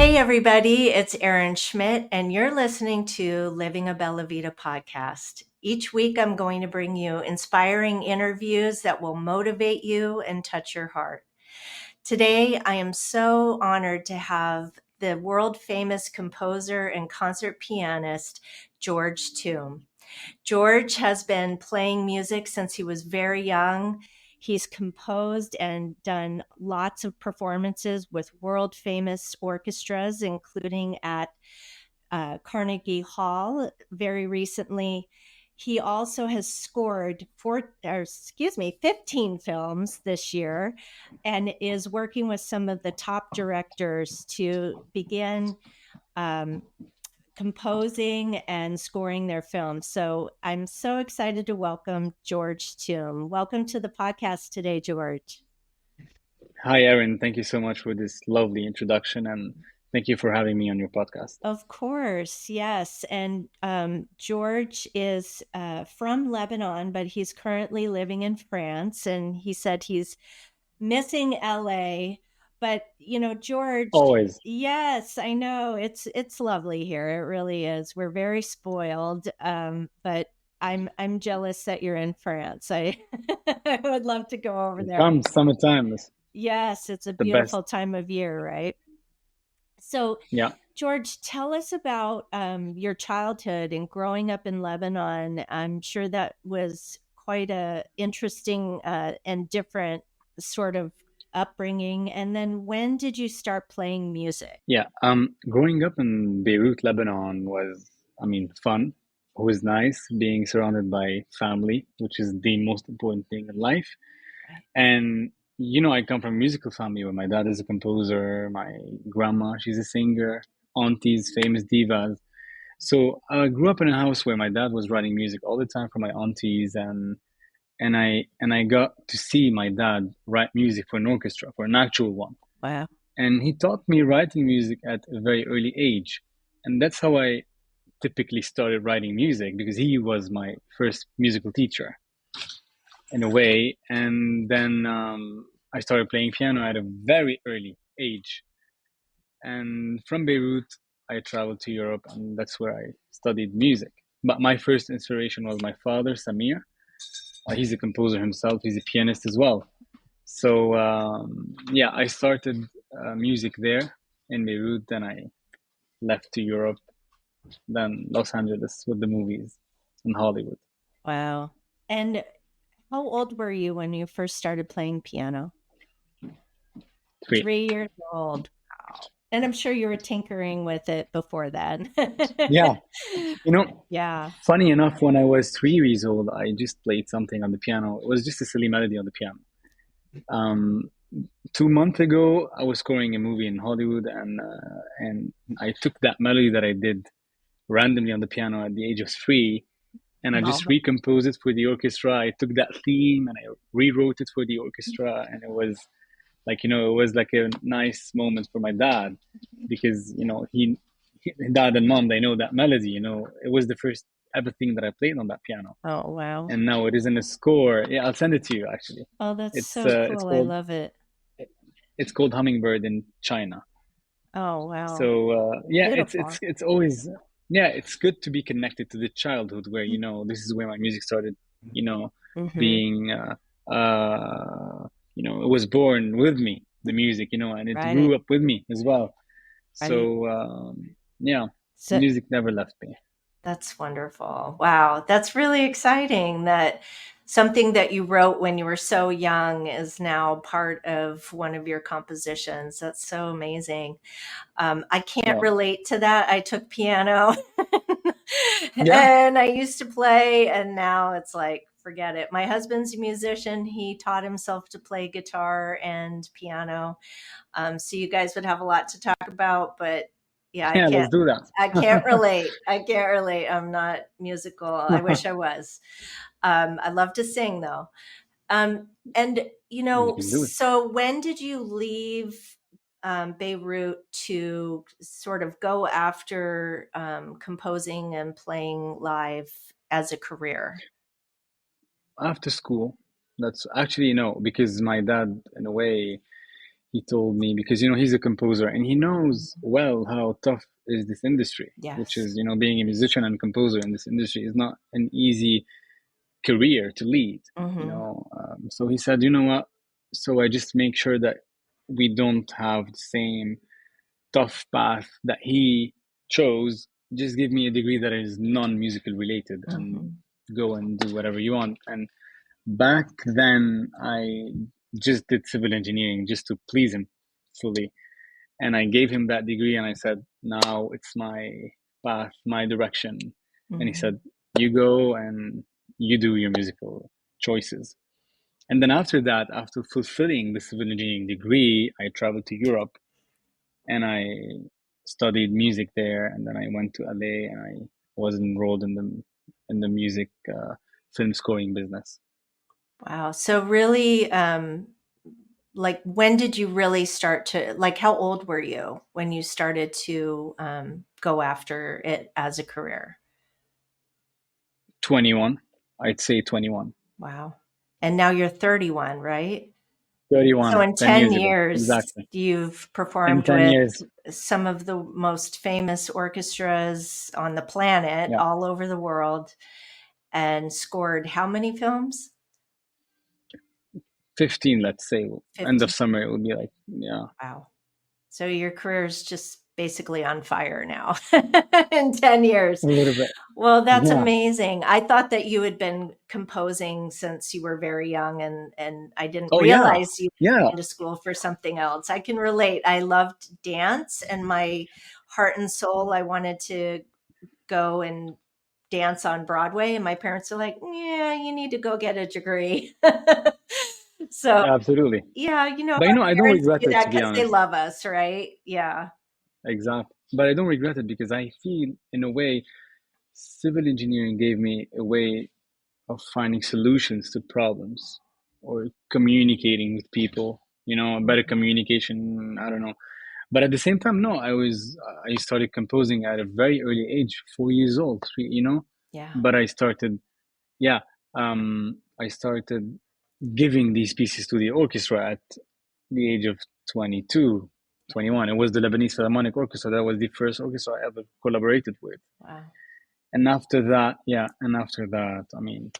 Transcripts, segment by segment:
Hey everybody, it's Erin Schmidt, and you're listening to Living a Bella Vida podcast. Each week, I'm going to bring you inspiring interviews that will motivate you and touch your heart. Today, I am so honored to have the world famous composer and concert pianist, George Toom. George has been playing music since he was very young. He's composed and done lots of performances with world famous orchestras, including at Carnegie Hall very recently. He also has scored 15 films this year and is working with some of the top directors to begin composing and scoring their films. So I'm so excited to welcome George Toom. Welcome to the podcast today, George. Hi, Erin. Thank you so much for this lovely introduction, and thank you for having me on your podcast. Of course, yes. And George is from Lebanon, but he's currently living in France. And he said he's missing LA. But George, Always. yes, I know it's lovely here. It really is. We're very spoiled. But I'm jealous that you're in France. I I would love to go over there. Come summertime, it's Yes, it's a the best. beautiful time of year, right? So, Yeah. George, tell us about your childhood and growing up in Lebanon. I'm sure that was quite a interesting and different sort of upbringing. And then when did you start playing music? Yeah. Growing up in Beirut, Lebanon was, fun. It was nice being surrounded by family, which is the most important thing in life. Right. And I come from a musical family where my dad is a composer, my grandma, she's a singer, aunties, famous divas. So I grew up in a house where my dad was writing music all the time for my aunties, and I got to see my dad write music for an orchestra, for an actual one. Wow. And he taught me writing music at a very early age. And that's how I typically started writing music, because he was my first musical teacher in a way. And then I started playing piano at a very early age. And from Beirut, I traveled to Europe, and that's where I studied music. But my first inspiration was my father, Samir. He's a composer himself, he's a pianist as well. So, yeah, I started music there in Beirut, then I left to Europe, then Los Angeles with the movies in Hollywood. Wow. And how old were you when you first started playing piano? 3. 3 years old. Wow. And I'm sure you were tinkering with it before that. Yeah. Yeah. Funny enough, when I was 3 years old, I just played something on the piano. It was just a silly melody on the piano. 2 months ago, I was scoring a movie in Hollywood, and I took that melody that I did randomly on the piano at the age of 3, and I just recomposed it for the orchestra. I took that theme and I rewrote it for the orchestra, and it was like, it was like a nice moment for my dad, because dad and mom, they know that melody. It was the first ever thing that I played on that piano. Oh, wow. And now it is in a score. Yeah, I'll send it to you actually. Oh, that's It's so cool. it's I called love it. it's called Hummingbird in China. Oh, wow. So yeah, Beautiful. it's always, yeah, it's good to be connected to the childhood where this is where my music started. Being it was born with me, the music, and it Right. grew up with me as well. Right. So yeah, So music never left me. that's wonderful. Wow. That's really exciting that something that you wrote when you were so young is now part of one of your compositions. That's so amazing. I can't Yeah. relate to that. I took piano Yeah. and I used to play, and now it's like, forget it. My husband's a musician. He taught himself to play guitar and piano. So you guys would have a lot to talk about, but yeah, Yeah, let's do that. I can't relate. I'm not musical. I wish I was. I love to sing though. And You can do it. so when did you leave Beirut to sort of go after composing and playing live as a career? After school. That's actually, because my dad, in a way, he told me, because, he's a composer and he knows well how tough is this industry, which Yes. is, being a musician and composer in this industry is not an easy career to lead, Mm-hmm. So he said, you know what? So I just make sure that we don't have the same tough path that he chose. Just give me a degree that is non-musical related and Mm-hmm. go and do whatever you want. And back then, I just did civil engineering just to please him fully. And I gave him that degree and I said, now it's my path, my direction. And he Mm-hmm. said, you go and you do your musical choices. And then after that, after fulfilling the civil engineering degree, I traveled to Europe and I studied music there. And then I went to LA and I was enrolled in the music film scoring business. Wow. So really, like, when did you really start to, like, how old were you when you started to go after it as a career? 21, I'd say 21. Wow. And now you're 31, right? So 31, in 10 10 years ago. years, Exactly. you've In performed 10 with years. some of the most famous orchestras on the planet, Yeah. all over the world, and scored how many films? 15, let's say. End of 15. summer, it would be like, yeah. Wow. So your career is just basically on fire now in 10 years. A little bit. Well, that's Yeah. amazing. I thought that you had been composing since you were very young, and I didn't Oh, yeah. realize you Yeah. went to school for something else. I can relate. I loved dance, and my heart and soul, I wanted to go and dance on Broadway, and my parents are like, "Yeah, you need to go get a degree." So, Absolutely. yeah, But, our I don't parents regret do it, that to be because they honest. love us, right? Yeah. Exactly. But I don't regret it because I feel, in a way, civil engineering gave me a way of finding solutions to problems or communicating with people, a better Mhm. communication. I don't know. But at the same time, no, I started composing at a very early age, 4 years old, Yeah. but yeah, I started giving these pieces to the orchestra at the age of 22, Yeah. 21. It was the Lebanese Philharmonic Orchestra. That was the first orchestra I ever collaborated with. Wow. And after that, I mean,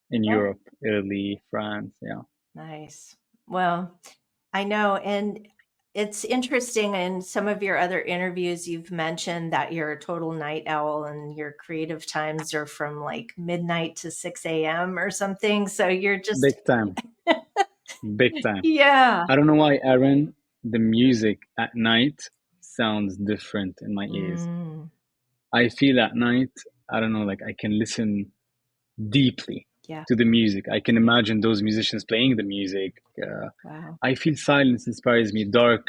in Yeah. Europe, Italy, France, yeah. Nice. Well, I know. And it's interesting in some of your other interviews, you've mentioned that you're a total night owl and your creative times are from like midnight to 6 a.m. or something. So you're just, Big time, big time. yeah. I don't know why, Erin, the music at night sounds different in my ears. Mm, I feel at night, I don't know, like I can listen deeply yeah. to the music. I can imagine those musicians playing the music. Wow. I feel silence inspires me, dark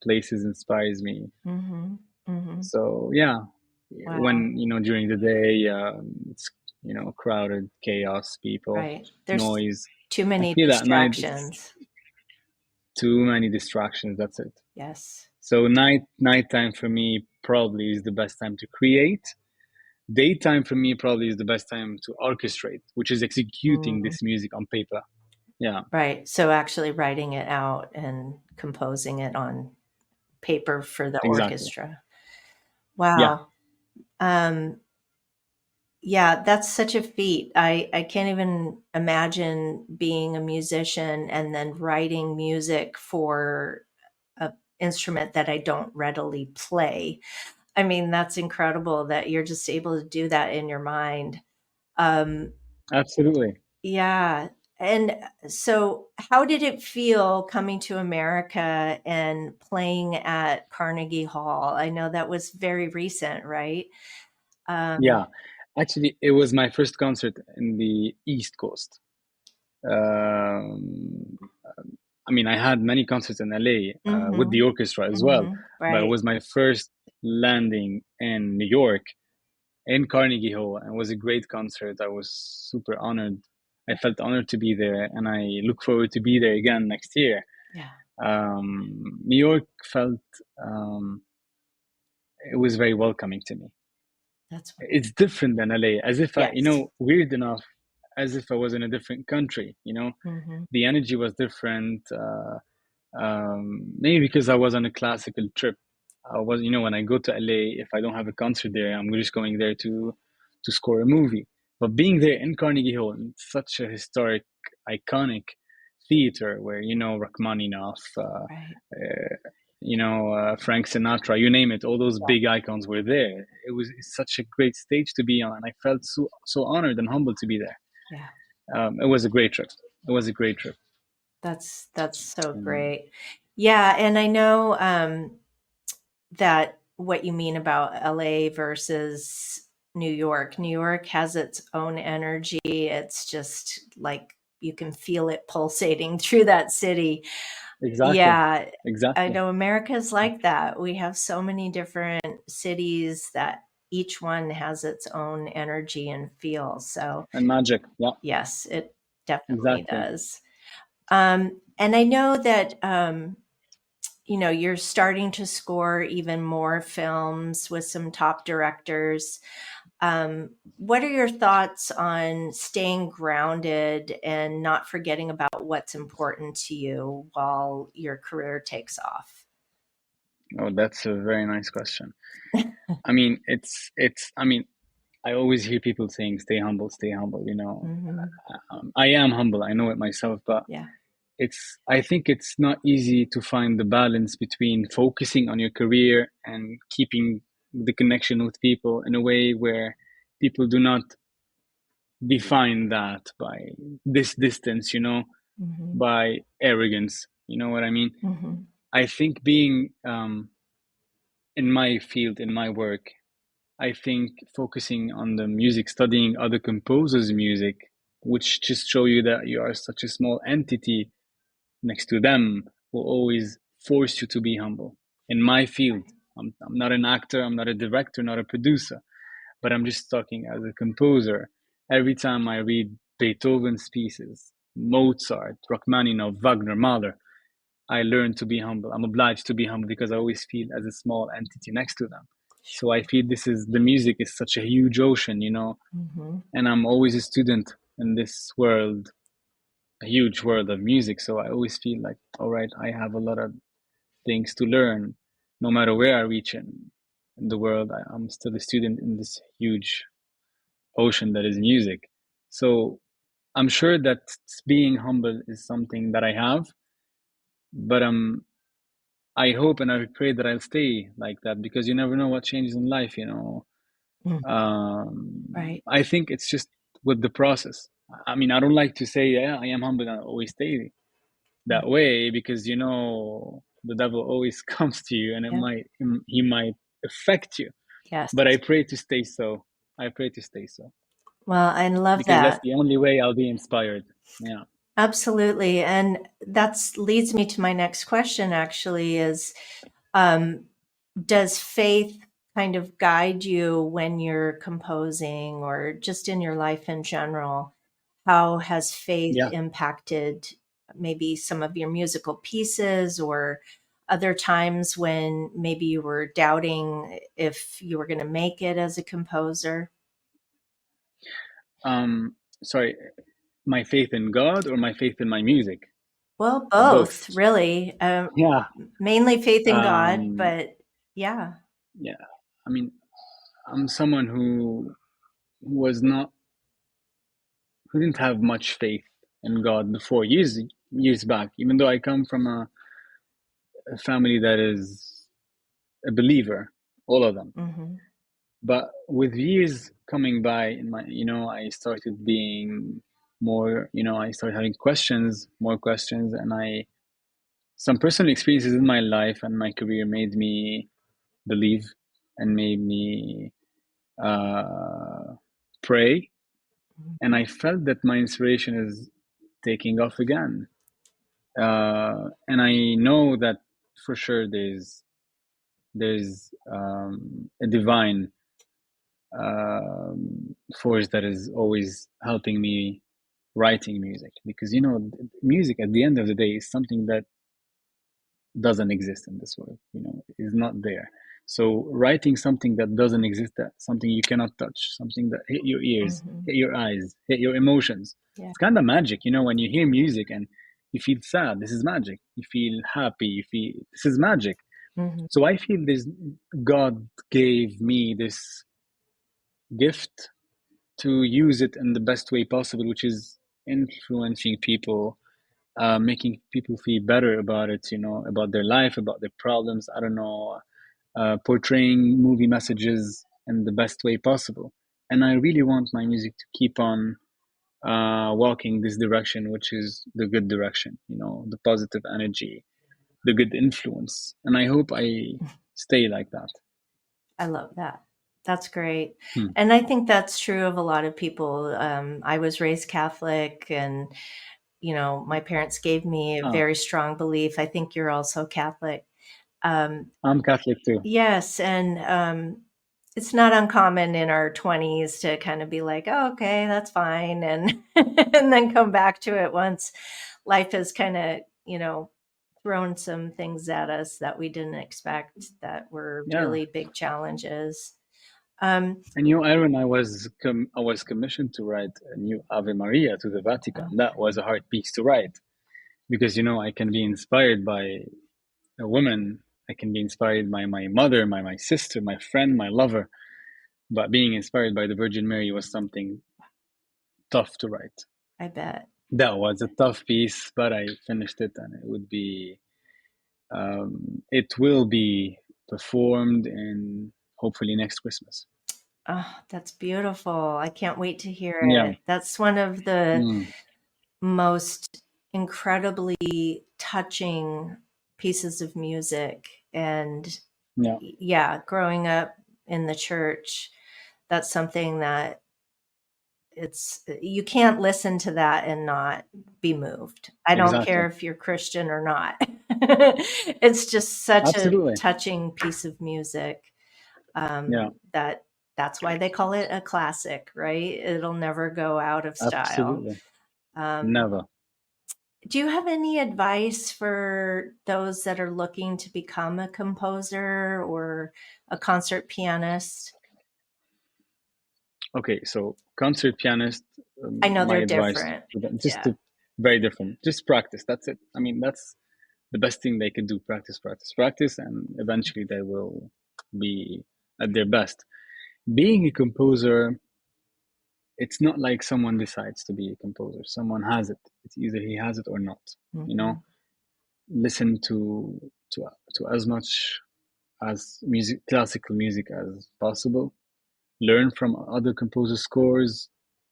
places inspires me. Mm-hmm. Mm-hmm. So yeah, Wow. when during the day, it's crowded, chaos, people, Right. There's noise. too I many feel at night it's distractions. too many distractions. That's it. Yes. So nighttime for me probably is the best time to create. Daytime for me probably is the best time to orchestrate, which is executing Mm. this music on paper. Yeah, Right. So actually writing it out and composing it on paper for the exactly. orchestra. Yeah, Wow. Um, yeah, that's such a feat. I can't even imagine being a musician and then writing music for an instrument that I don't readily play. I mean, that's incredible that you're just able to do that in your mind. Um, absolutely. Yeah. And so, how did it feel coming to America and playing at Carnegie Hall? I know that was very recent, right? Um, Yeah, actually, it was my first concert in the East Coast. Um, I mean, I had many concerts in LA with the mhm, orchestra as well, mhm, but it right. was my first landing in New York in Carnegie Hall, and it was a great concert. I was super honored. I felt honored to be there, and I look forward to be there again next year. Yeah, New York felt it was very welcoming to me. that's It's different than LA, as if yes. weird enough, as if I was in a different country. Mhm, The energy was different. Maybe because I was on a classical trip. I was, when I go to LA, if I don't have a concert there, I'm just going there to score a movie. But being there in Carnegie Hall, it's such a historic, iconic theater where, Rachmaninoff, Right. Frank Sinatra, you name it, all those Yeah. big icons were there. It's such a great stage to be on. I felt so honored and humbled to be there. Yeah. It was a great trip. It was a great trip. That's so And great. Yeah, and I know that what you mean about LA versus New York. New York has its own energy. It's just like you can feel it pulsating through that city. exactly, Yeah, I exactly. know America's like that. We have so many different cities that each one has its own energy and feel. So, And magic. Yeah, yes, it definitely exactly. does. And I know that you're starting to score even more films with some top directors. What are your thoughts on staying grounded and not forgetting about what's important to you while your career takes off? Oh, that's a very nice question. I mean, I mean, I always hear people saying, stay humble, stay humble. Mm-hmm. I am humble. I know it myself, but Yeah. I think it's not easy to find the balance between focusing on your career and keeping the connection with people in a way where people do not define that by this distance, Mm-hmm. by arrogance. You know what I mean? Mm-hmm. I think being in my field, in my work, I think focusing on the music, studying other composers' music, which just show you that you are such a small entity next to them, will always force you to be humble. In my field, I'm not an actor, I'm not a director, not a producer, but I'm just talking as a composer. Every time I read Beethoven's pieces, Mozart, Rachmaninoff, Wagner, Mahler, I learn to be humble. I'm obliged to be humble because I always feel as a small entity next to them. So I feel the music is such a huge ocean, Mm-hmm. and I'm always a student in this world, a huge world of music. So I always feel like, all right, I have a lot of things to learn, no matter where I reach in the world. I'm still a student in this huge ocean that is music. So I'm sure that being humble is something that I have, but I hope and I pray that I'll stay like that because you never know what changes in life. Mm. Right. I think it's just with the process. I mean, I don't like to say, yeah, I am humble and I always stay Mm. that way because the devil always comes to you and Yeah. he might affect you. Yes. But I pray to stay so. I pray to stay so Well, I love because that's that. the only way I'll be inspired. Yeah. Absolutely. And that's leads me to my next question actually is um, does faith kind of guide you when you're composing or just in your life in general? How has faith Yeah. impacted maybe some of your musical pieces or other times when maybe you were doubting if you were going to make it as a composer? Sorry, my faith in God or my faith in my music Well, or both? both, really. Yeah. Mainly faith in God, Um, but yeah. yeah. I mean, I'm someone who who didn't have much faith in God before years back, even though I come from a family that is a believer, all of them. Hmm. But with years coming by in my, I started being more, I started having more questions, and some personal experiences in my life and my career made me believe and made me uh, pray. And I felt that my inspiration is taking off again. And I know that for sure there's a divine force that is always helping me writing music because music at the end of the day is something that doesn't exist in this world, is not there. So writing something that doesn't exist, that something you cannot touch, something that hit your ears, Hmm. hit your eyes, hit your emotions, Yeah. it's kind of magic, when you hear music and You feel sad. This is magic. You feel happy. You feel this is magic. Mhm. So I feel this God gave me this gift to use it in the best way possible, which is influencing people, making people feel better about it, about their life, about their problems. I don't know, portraying movie messages in the best way possible. And I really want my music to keep on walking this direction, which is the good direction, the positive energy, the good influence. And I hope I stay like that. I love that. That's great. Hmm. And I think that's true of a lot of people. I was raised Catholic, and, my parents gave me a Oh, very strong belief. I think you're also Catholic. I'm Catholic too. Yes. And it's not uncommon in our 20s to kind of be like, oh, okay, that's fine. And, and then come back to it once life has kind of, thrown some things at us that we didn't expect that were Yeah. really big challenges. And Aaron, I was commissioned to write a new Ave Maria to the Vatican. That was a hard piece to write because I can be inspired by a woman. I can be inspired by my mother, my sister, my friend, my lover. But being inspired by the Virgin Mary was something tough to write. I bet. That was a tough piece, but I finished it, and it will be performed in hopefully next Christmas. Oh, that's beautiful. I can't wait to hear Yeah. it. That's one of the Mm. most incredibly touching pieces of music. And Yeah. yeah, growing up in the church, that's something that you can't listen to that and not be moved. I don't care Exactly. if you're Christian or not. It's just such a Absolutely. touching piece of music. Yeah. That's why they call it a classic, right? It'll never go out of style. Absolutely. Um, Never. do you have any advice for those that are looking to become a composer or a concert pianist? Okay, so concert pianist, I know my they're advice different. to them, Yeah, very different. Just practice. That's it. I mean, that's the best thing they could do. Practice, practice, practice, and eventually they will be at their best. Being a composer, it's not like someone decides to be a composer. Someone has it. It's either he has it or not. hmm Listen to as much as classical music as possible. Learn from other composers' scores.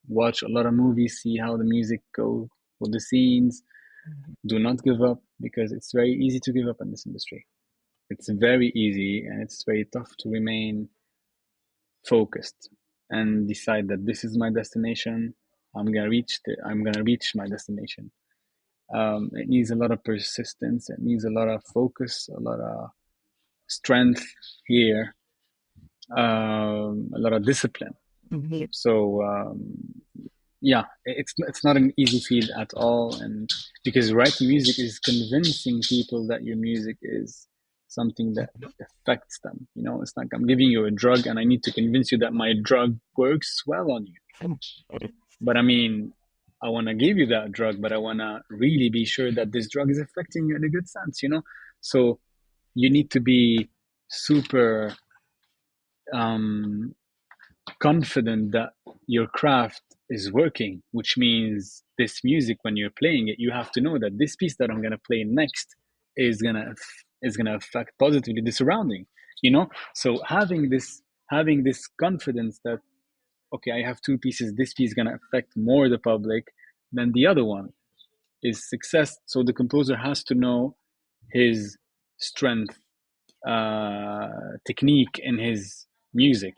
Watch a lot of movies. See how the music go with the scenes. Do not give up because it's very easy to give up in this industry. It's very easy and it's very tough to remain focused and decide that this is my destination. I'm gonna reach my destination. It needs a lot of persistence. It needs a lot of focus, a lot of strength here, a lot of discipline. So yeah, it's not an easy field at all, and because writing music is convincing people that your music is something that affects them. It's like I'm giving you a drug, and I need to convince you that my drug works well on you. But I mean, I want to give you that drug, but I want to really be sure that this drug is affecting you in a good sense. So you need to be super confident that your craft is working, which means this music, when you're playing it, you have to know that this piece that I'm going to play next is going to affect positively the surrounding. So having this confidence that, okay, I have two pieces, this piece is going to affect more the public than the other one, is success. So the composer has to know his strength, technique in his music.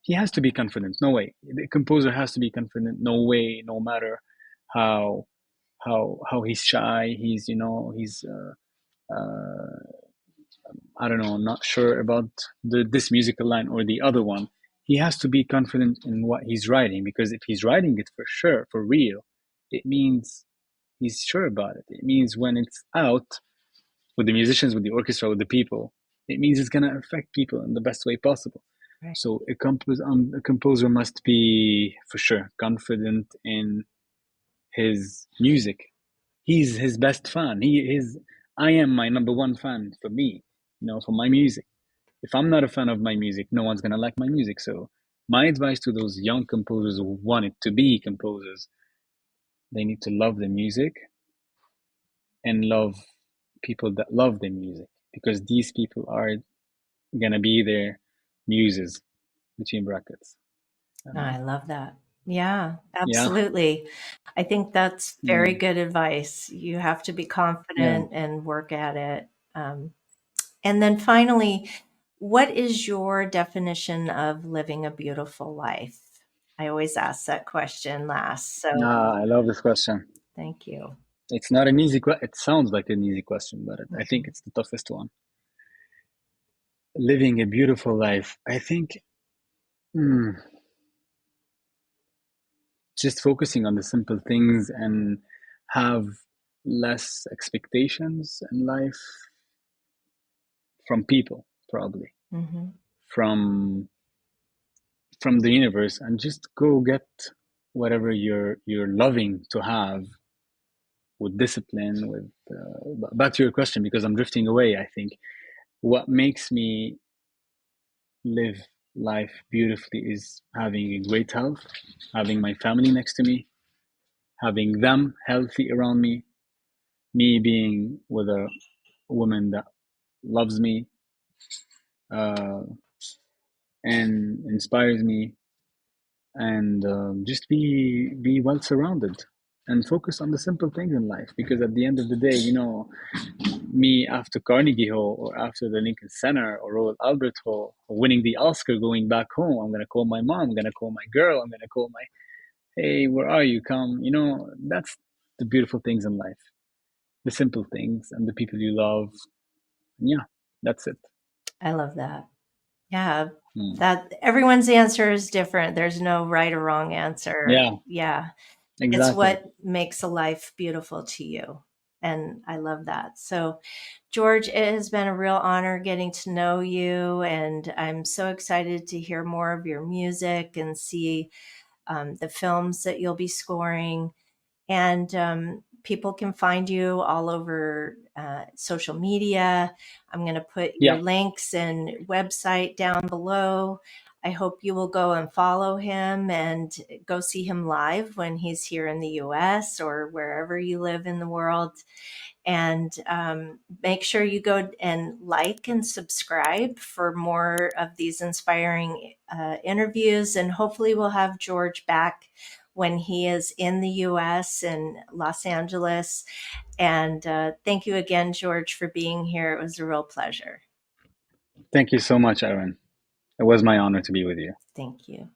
He has to be confident. No way. The composer has to be confident. No way. No matter how he's shy. He's I don't know. Not sure about this musical line or the other one. He has to be confident in what he's writing, because if he's writing it for sure, for real, it means he's sure about it. It means when it's out with the musicians, with the orchestra, with the people, it means it's going to affect people in the best way possible. Right. So a composer must be, for sure, confident in his music. he's his best fan. I am my number one fan for me, for my music. If I'm not a fan of my music, no one's gonna like my music. So my advice to those young composers who wanted to be composers, they need to love the music and love people that love the music, because these people are gonna be their muses, between brackets. I love that. Yeah, Yeah, absolutely. I think that's very mm, good advice. You have to be yeah. confident and work at it. And then finally, what is your definition of living a beautiful life? I always ask that question last. So I love this question. thank you. It's not an easy question. It sounds like an easy question, but I think Mhm. it's the toughest one. Living a beautiful life. I think mm, just focusing on the simple things and have less expectations in life from people, probably Mhm. from the universe, and just go get whatever you're loving to have, with discipline, with back to your question, because I'm drifting away. I think what makes me live life beautifully is having a great health, having my family next to me, having them healthy around me being with a woman that loves me, uh, and inspires me, and just be well surrounded, and focus on the simple things in life. Because at the end of the day, me after Carnegie Hall, or after the Lincoln Center, or Royal Albert Hall, or winning the Oscar, going back home, I'm gonna call my mom, I'm gonna call my girl, I'm gonna call my, hey, where are you? Come, that's the beautiful things in life, the simple things, and the people you love. And yeah, that's it. I love that. Yeah, Mm. that everyone's answer is different. There's no right or wrong answer. Yeah, Yeah. It's exactly. what makes a life beautiful to you. And I love that. So, George, it has been a real honor getting to know you. And I'm so excited to hear more of your music and see the films that you'll be scoring. And people can find you all over social media. I'm going to put your Yeah, links and website down below. I hope you will go and follow him and go see him live when he's here in the US or wherever you live in the world. And make sure you go and like and subscribe for more of these inspiring interviews. And hopefully, we'll have George back when he is in the US and Los Angeles. And thank you again, George, for being here. It was a real pleasure. thank you so much, Erin. It was my honor to be with you. Thank you.